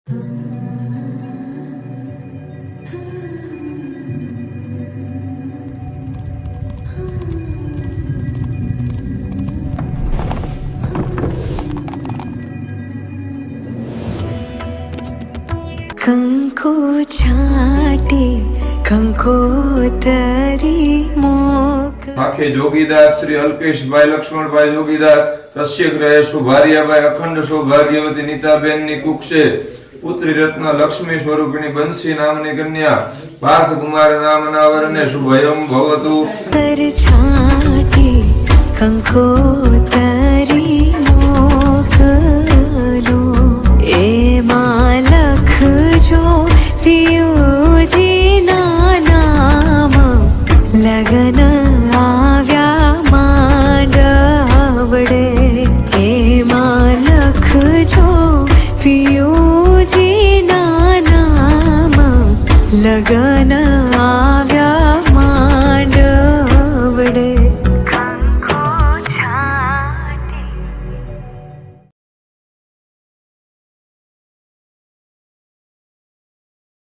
કંકો છાટી કંકોતરી mock આખે જોગીદાસ શ્રી અલ્કેશભાઈ લક્ષ્મણભાઈ જોગીદાર કશ્યપ રહે સુભારિયાભાઈ અખંડ સૌભાગ્યવતી નીતાબેન ની કુક્ષે પુત્રી રત્ન લક્ષ્મી સ્વરૂપિણી બંસી નામની કન્યા પાર્થ કુમાર નામના વરને શુભયમ ભવતુ છાટી કંકોતરી મોકલો એમાં લખજો પિયુજી ના નામ લગન આવ્યા માંડવડે એમાં લખજો પિયુજી ના નામ લગન આવ્યા